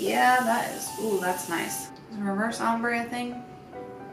Yeah, that is, ooh, that's nice. Is a reverse ombre thing?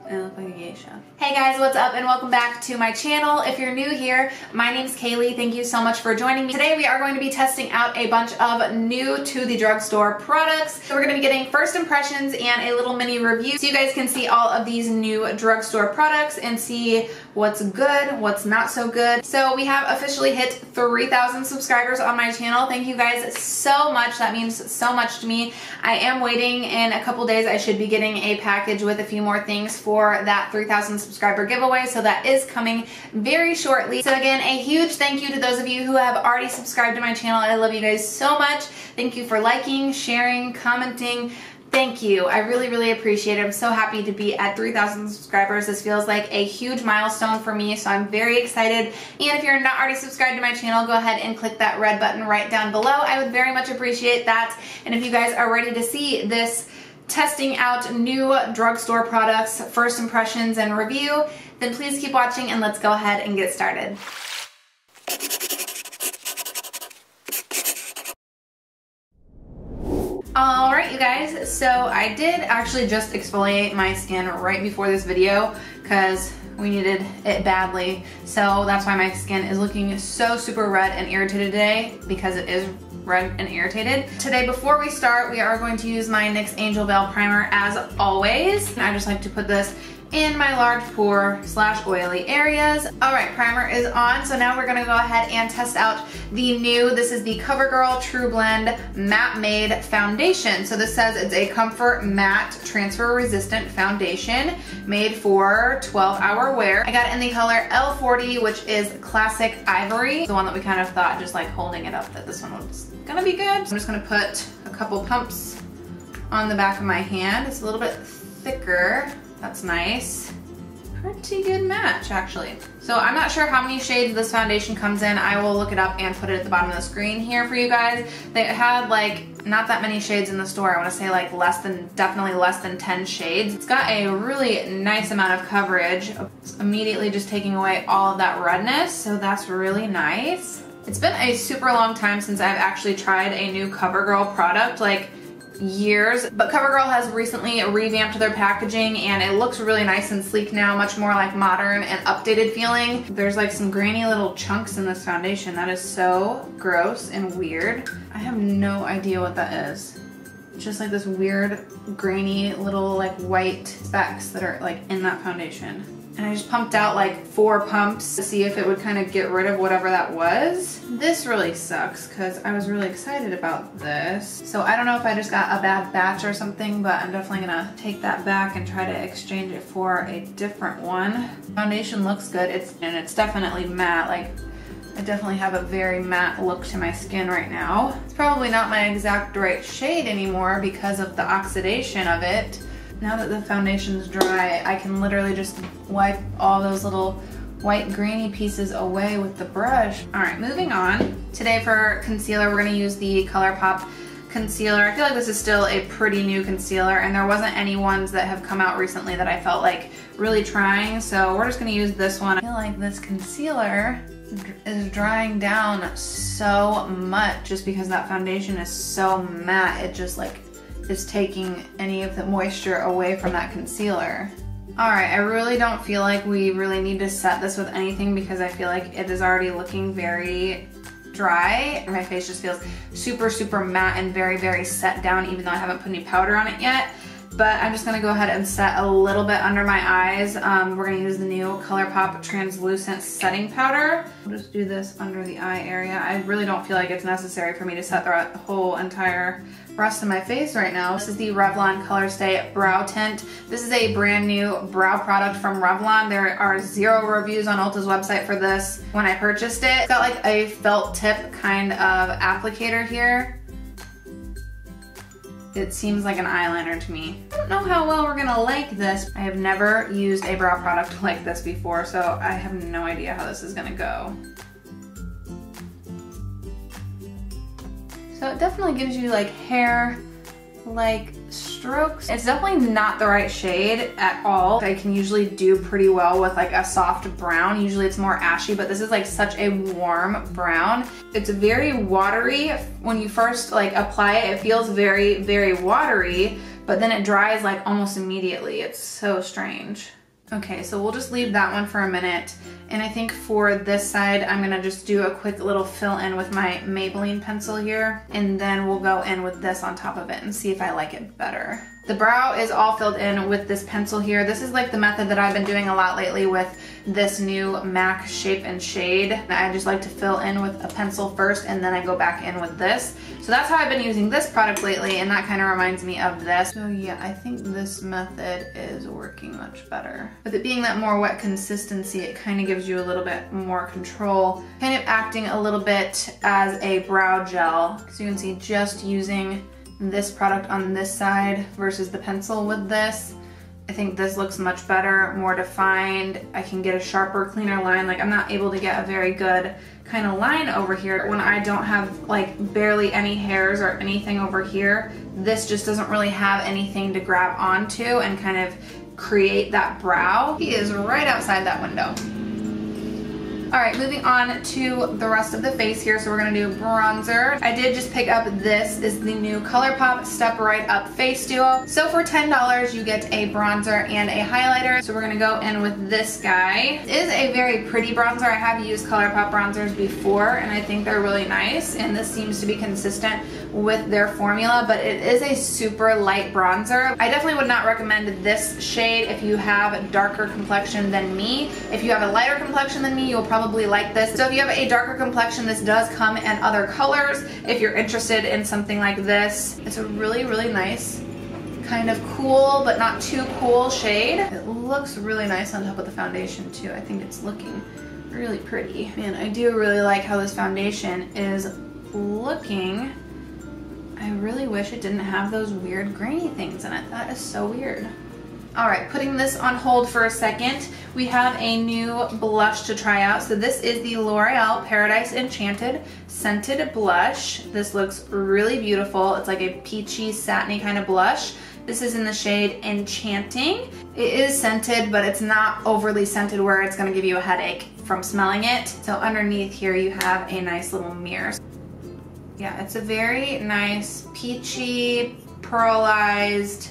I look like a geisha. Hey guys, what's up and welcome back to my channel. If you're new here, my name's Kaylee. Thank you so much for joining me. Today we are going to be testing out a bunch of new to the drugstore products. So we're going to be getting first impressions and a little mini review so you guys can see all of these new drugstore products and see what's good, what's not so good. So we have officially hit 3,000 subscribers on my channel. Thank you guys so much. That means so much to me. I am waiting. In a couple days I should be getting a package with a few more things for that 3,000 subscriber giveaway, so that is coming very shortly. So again, a huge thank you to those of you who have already subscribed to my channel. I love you guys so much. Thank you for liking, sharing, commenting. Thank you. I really, really appreciate it. I'm so happy to be at 3,000 subscribers. This feels like a huge milestone for me, so I'm very excited. And if you're not already subscribed to my channel, go ahead and click that red button right down below. I would very much appreciate that. And if you guys are ready to see this testing out new drugstore products, first impressions and review, then please keep watching and let's go ahead and get started. Alright you guys, so I did actually just exfoliate my skin right before this video because we needed it badly. So that's why my skin is looking so super red and irritated today, because it is red and irritated. Today, before we start, we are going to use my NYX Angel Veil Primer as always. And I just like to put this in my large pore / oily areas. Alright, primer is on, so now we're gonna go ahead and test out the new, this is the CoverGirl True Blend Matte Made Foundation. So this says it's a comfort matte transfer resistant foundation made for 12-hour wear. I got it in the color L40, which is Classic Ivory. The one that we kind of thought, just like holding it up, that this one was gonna be good. I'm just gonna put a couple pumps on the back of my hand. It's a little bit thicker. That's nice. Pretty good match, actually. So I'm not sure how many shades this foundation comes in. I will look it up and put it at the bottom of the screen here for you guys. They had like not that many shades in the store. I want to say like definitely less than 10 shades. It's got a really nice amount of coverage. It's immediately just taking away all of that redness, so that's really nice. It's been a super long time since I've actually tried a new CoverGirl product, like years, but CoverGirl has recently revamped their packaging and it looks really nice and sleek now, much more like modern and updated feeling. There's like some grainy little chunks in this foundation. That is so gross and weird. I have no idea what that is. It's just like this weird grainy little like white specks that are like in that foundation. And I just pumped out like 4 pumps to see if it would kind of get rid of whatever that was. This really sucks because I was really excited about this. So I don't know if I just got a bad batch or something, but I'm definitely gonna take that back and try to exchange it for a different one. Foundation looks good, it's definitely matte. Like, I definitely have a very matte look to my skin right now. It's probably not my exact right shade anymore because of the oxidation of it. Now that the foundation's dry, I can literally just wipe all those little white grainy pieces away with the brush. All right, moving on. Today for concealer, we're gonna use the ColourPop concealer. I feel like this is still a pretty new concealer and there wasn't any ones that have come out recently that I felt like really trying, so we're just gonna use this one. I feel like this concealer is drying down so much just because that foundation is so matte. It just like is taking any of the moisture away from that concealer. Alright, I really don't feel like we really need to set this with anything because I feel like it is already looking very dry. My face just feels super, super matte and very, very set down, even though I haven't put any powder on it yet. But I'm just gonna go ahead and set a little bit under my eyes. We're gonna use the new ColourPop Translucent Setting Powder. I'll just do this under the eye area. I really don't feel like it's necessary for me to set the whole entire rest of my face right now. This is the Revlon ColorStay Brow Tint. This is a brand new brow product from Revlon. There are 0 reviews on Ulta's website for this when I purchased it. It's got like a felt tip kind of applicator here. It seems like an eyeliner to me. I don't know how well we're gonna like this. I have never used a brow product like this before, so I have no idea how this is gonna go. So it definitely gives you like hair like strokes. It's definitely not the right shade at all. I can usually do pretty well with like a soft brown. Usually it's more ashy, but this is like such a warm brown. It's very watery. When you first like apply it, it feels very, very watery, but then it dries like almost immediately. It's so strange. Okay, so we'll just leave that one for a minute. And I think for this side, I'm gonna just do a quick little fill in with my Maybelline pencil here. And then we'll go in with this on top of it and see if I like it better. The brow is all filled in with this pencil here. This is like the method that I've been doing a lot lately with this new MAC Shape and Shade. I just like to fill in with a pencil first and then I go back in with this. So that's how I've been using this product lately, and that kind of reminds me of this. So yeah, I think this method is working much better. With it being that more wet consistency, it kind of gives you a little bit more control, kind of acting a little bit as a brow gel. So you can see just using this product on this side versus the pencil with this. I think this looks much better, more defined. I can get a sharper, cleaner line. Like I'm not able to get a very good kind of line over here when I don't have like barely any hairs or anything over here. This just doesn't really have anything to grab onto and kind of create that brow. He is right outside that window. All right, moving on to the rest of the face here. So we're gonna do bronzer. I did just pick up this is the new ColourPop Step Right Up Face Duo. So for $10, you get a bronzer and a highlighter. So we're gonna go in with this guy. It is a very pretty bronzer. I have used ColourPop bronzers before and I think they're really nice. And this seems to be consistent with their formula, but it is a super light bronzer. I definitely would not recommend this shade if you have a darker complexion than me. If you have a lighter complexion than me, you'll probably like this. So if you have a darker complexion, this does come in other colors. If you're interested in something like this, it's a really, really nice, kind of cool, but not too cool shade. It looks really nice on top of the foundation too. I think it's looking really pretty. Man, I do really like how this foundation is looking. I really wish it didn't have those weird grainy things in it. That is so weird. All right, putting this on hold for a second, we have a new blush to try out. So this is the L'Oreal Paradise Enchanted Scented Blush. This looks really beautiful. It's like a peachy, satiny kind of blush. This is in the shade Enchanting. It is scented, but it's not overly scented where it's gonna give you a headache from smelling it. So underneath here, you have a nice little mirror. Yeah, it's a very nice, peachy, pearlized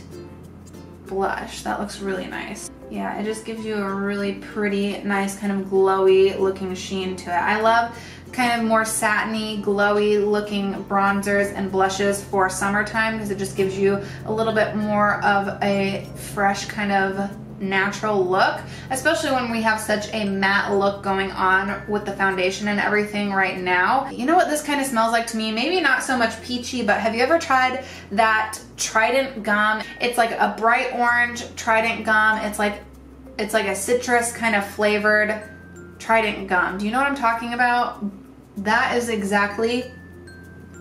blush. That looks really nice. Yeah, it just gives you a really pretty, nice kind of glowy looking sheen to it. I love kind of more satiny, glowy looking bronzers and blushes for summertime because it just gives you a little bit more of a fresh kind of natural look, especially when we have such a matte look going on with the foundation and everything right now. You know what this kind of smells like to me? Maybe not so much peachy, but have you ever tried that Trident gum? It's like a bright orange Trident gum. It's like a citrus kind of flavored Trident gum. Do you know what I'm talking about? That is exactly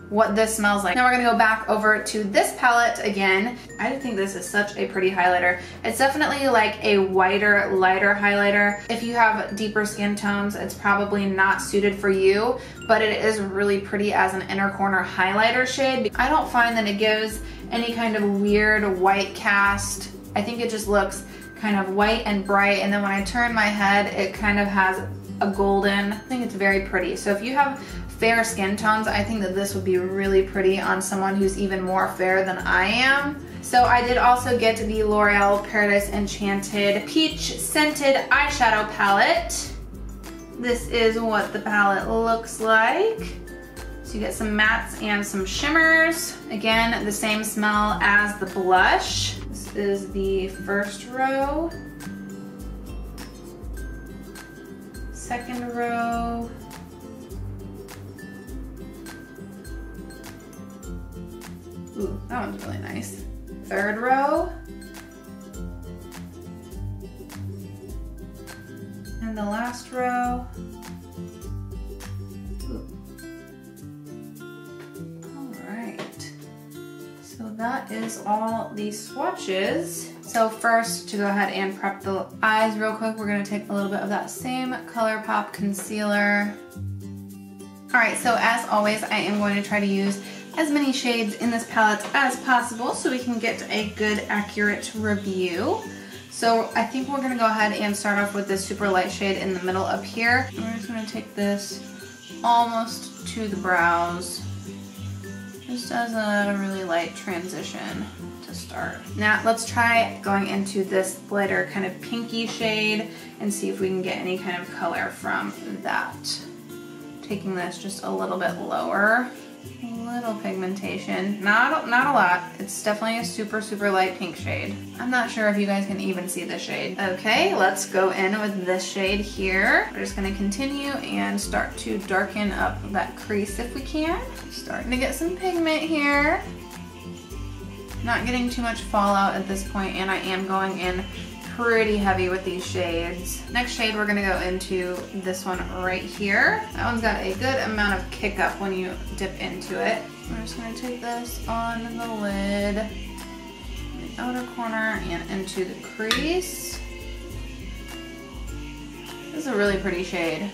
what this smells like. Now we're gonna go back over to this palette again. I think this is such a pretty highlighter. It's definitely like a whiter, lighter highlighter. If you have deeper skin tones, it's probably not suited for you, but it is really pretty as an inner corner highlighter shade. I don't find that it gives any kind of weird white cast. I think it just looks kind of white and bright, and then when I turn my head, it kind of has a golden. I think it's very pretty. So if you have fair skin tones, I think that this would be really pretty on someone who's even more fair than I am. So I did also get the L'Oreal Paradise Enchanted Peach Scented Eyeshadow Palette. This is what the palette looks like. So you get some mattes and some shimmers. Again, the same smell as the blush. This is the first row. Second row. Ooh, that one's really nice. Third row. And the last row. Ooh. All right. So that is all the swatches. So first, to go ahead and prep the eyes real quick, we're gonna take a little bit of that same ColourPop concealer. All right, so as always, I am going to try to use as many shades in this palette as possible so we can get a good, accurate review. So I think we're gonna go ahead and start off with this super light shade in the middle up here. And we're just gonna take this almost to the brows, just as a really light transition to start. Now let's try going into this lighter kind of pinky shade and see if we can get any kind of color from that. Taking this just a little bit lower. A little pigmentation, not a lot. It's definitely a super, super light pink shade. I'm not sure if you guys can even see the shade. Okay, let's go in with this shade here. We're just gonna continue and start to darken up that crease if we can. Starting to get some pigment here. Not getting too much fallout at this point, and I am going in pretty heavy with these shades. Next shade we're gonna go into this one right here. That one's got a good amount of kick up when you dip into it. We're just gonna take this on the lid, the outer corner, and into the crease. This is a really pretty shade.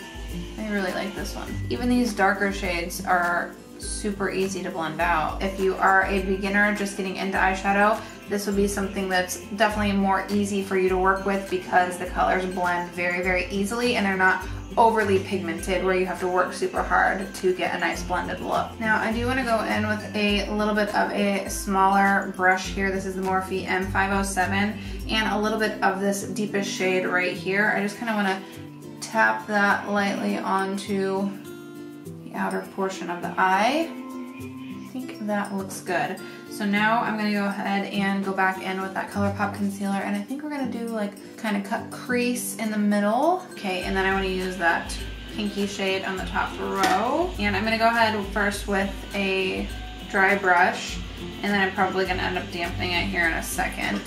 I really like this one. Even these darker shades are super easy to blend out. If you are a beginner just getting into eyeshadow, this will be something that's definitely more easy for you to work with because the colors blend very, very easily and they're not overly pigmented where you have to work super hard to get a nice blended look. Now I do want to go in with a little bit of a smaller brush here. This is the Morphe M507 and a little bit of this deepest shade right here. I just kind of want to tap that lightly onto the outer portion of the eye. I think that looks good. So now I'm gonna go ahead and go back in with that ColourPop concealer, and I think we're gonna do like kind of cut crease in the middle. Okay, and then I want to use that pinky shade on the top row. And I'm gonna go ahead first with a dry brush, and then I'm probably gonna end up dampening it here in a second.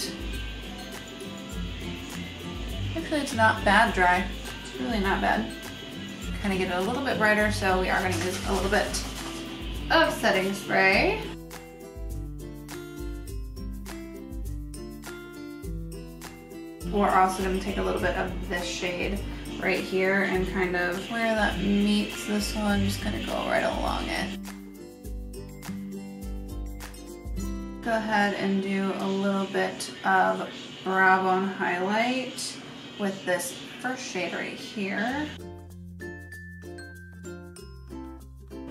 Actually, it's not bad dry. It's really not bad. Kind of get it a little bit brighter, so we are going to use a little bit of setting spray. We're also going to take a little bit of this shade right here and kind of where that meets this one, just going to go right along it. Go ahead and do a little bit of brow bone highlight with this first shade right here.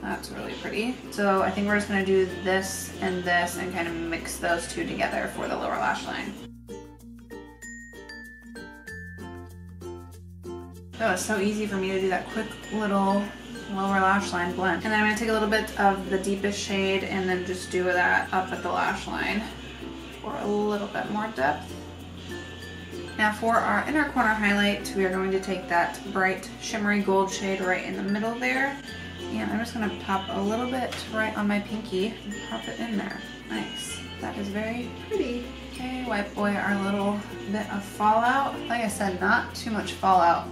That's really pretty. So I think we're just gonna do this and kind of mix those two together for the lower lash line. Oh, it's so easy for me to do that quick little lower lash line blend. And then I'm gonna take a little bit of the deepest shade and then just do that up at the lash line for a little bit more depth. Now for our inner corner highlight, we are going to take that bright shimmery gold shade right in the middle there. And I'm just gonna pop a little bit right on my pinky and pop it in there. Nice. That is very pretty. Okay, wipe away our little bit of fallout. Like I said, not too much fallout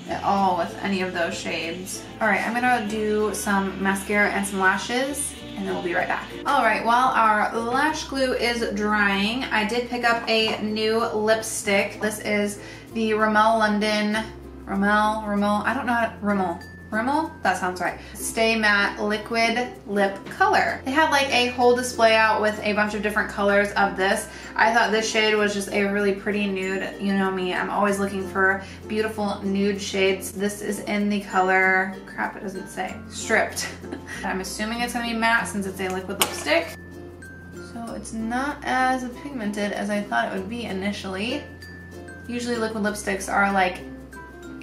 at all with any of those shades. All right, I'm gonna do some mascara and some lashes, and then we'll be right back. All right, while our lash glue is drying, I did pick up a new lipstick. This is the Rimmel London, I don't know how to, Rimmel? That sounds right. Stay Matte Liquid Lip Color. They had like a whole display out with a bunch of different colors of this. I thought this shade was just a really pretty nude. You know me, I'm always looking for beautiful nude shades. This is in the color, crap it doesn't say, Stripped. I'm assuming it's gonna be matte since it's a liquid lipstick. So it's not as pigmented as I thought it would be initially. Usually liquid lipsticks are like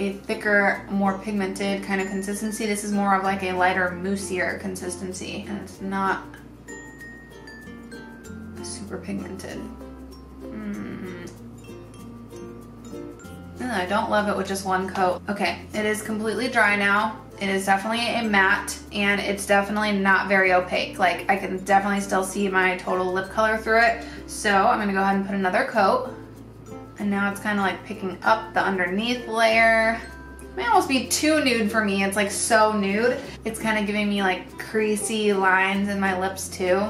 a thicker, more pigmented kind of consistency. This is more of like a lighter, moussier consistency, and it's not super pigmented. I don't love it with just one coat. Okay, it is completely dry now. It is definitely a matte, and it's definitely not very opaque. Like, I can definitely still see my total lip color through it. So I'm gonna go ahead and put another coat. And now it's kind of like picking up the underneath layer. It may almost be too nude for me. It's like so nude. It's kind of giving me like creasy lines in my lips too.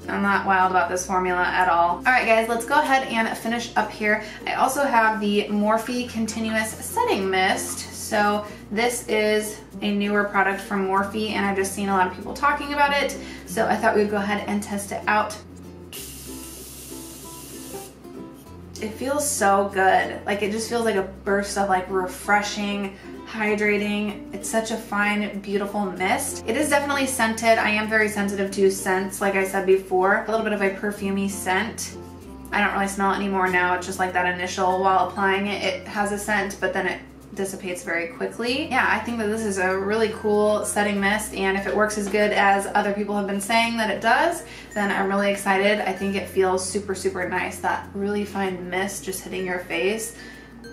I'm not wild about this formula at all. All right guys, let's go ahead and finish up here. I also have the Morphe Continuous Setting Mist. So this is a newer product from Morphe, and I've just seen a lot of people talking about it. So I thought we'd go ahead and test it out. It feels so good. Like, it just feels like a burst of like refreshing, hydrating. It's such a fine, beautiful mist. It is definitely scented. I am very sensitive to scents, like I said before. A little bit of a perfumey scent. I don't really smell it anymore now. It's just like that initial, while applying it, it has a scent, but then it dissipates very quickly. Yeah, I think that this is a really cool setting mist, and if it works as good as other people have been saying that it does, then I'm really excited. I think it feels super, super nice. That really fine mist just hitting your face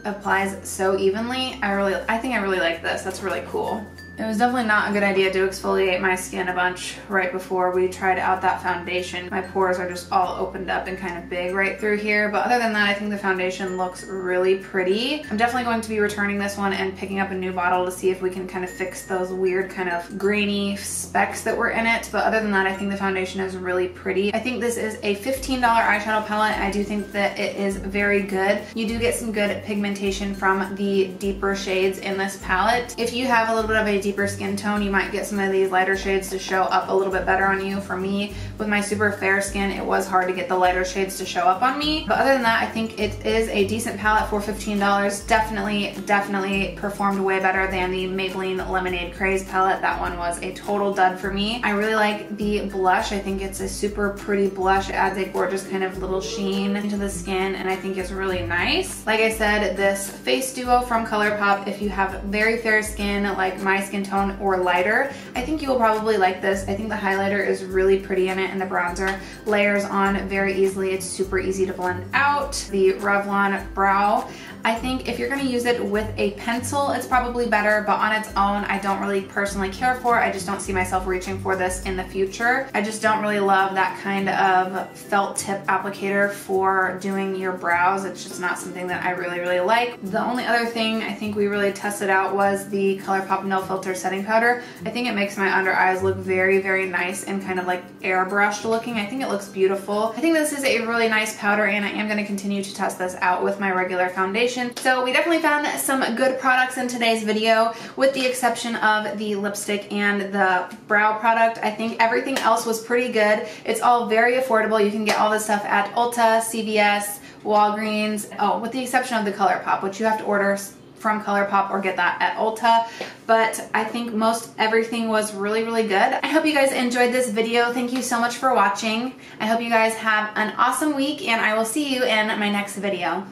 applies so evenly. I think I really like this. That's really cool. It was definitely not a good idea to exfoliate my skin a bunch right before we tried out that foundation. My pores are just all opened up and kind of big right through here, but other than that, I think the foundation looks really pretty. I'm definitely going to be returning this one and picking up a new bottle to see if we can kind of fix those weird kind of grainy specks that were in it, but other than that, I think the foundation is really pretty. I think this is a $15 eyeshadow palette. I do think that it is very good. You do get some good pigmentation from the deeper shades in this palette. If you have a little bit of a deeper skin tone, you might get some of these lighter shades to show up a little bit better on you. For me, with my super fair skin, it was hard to get the lighter shades to show up on me. But other than that, I think it is a decent palette for $15. Definitely performed way better than the Maybelline Lemonade Craze palette. That one was a total dud for me. I really like the blush. I think it's a super pretty blush. It adds a gorgeous kind of little sheen into the skin, and I think it's really nice. Like I said, this face duo from ColourPop, if you have very fair skin like my skin tone or lighter, I think you will probably like this. I think the highlighter is really pretty in it, and the bronzer layers on very easily. It's super easy to blend out. The Revlon Brow, I think if you're going to use it with a pencil, it's probably better, but on its own, I don't really personally care for. I just don't see myself reaching for this in the future. I just don't really love that kind of felt tip applicator for doing your brows. It's just not something that I really like. The only other thing I think we really tested out was the ColourPop No Filter setting powder. I think it makes my under eyes look very nice and kind of like airbrushed looking. I think it looks beautiful. I think this is a really nice powder, and I am going to continue to test this out with my regular foundation. So we definitely found some good products in today's video, with the exception of the lipstick and the brow product. I think everything else was pretty good. It's all very affordable. You can get all this stuff at Ulta, CVS, Walgreens, with the exception of the ColourPop, which you have to order from ColourPop or get that at Ulta. But I think most everything was really good. I hope you guys enjoyed this video. Thank you so much for watching. I hope you guys have an awesome week, and I will see you in my next video.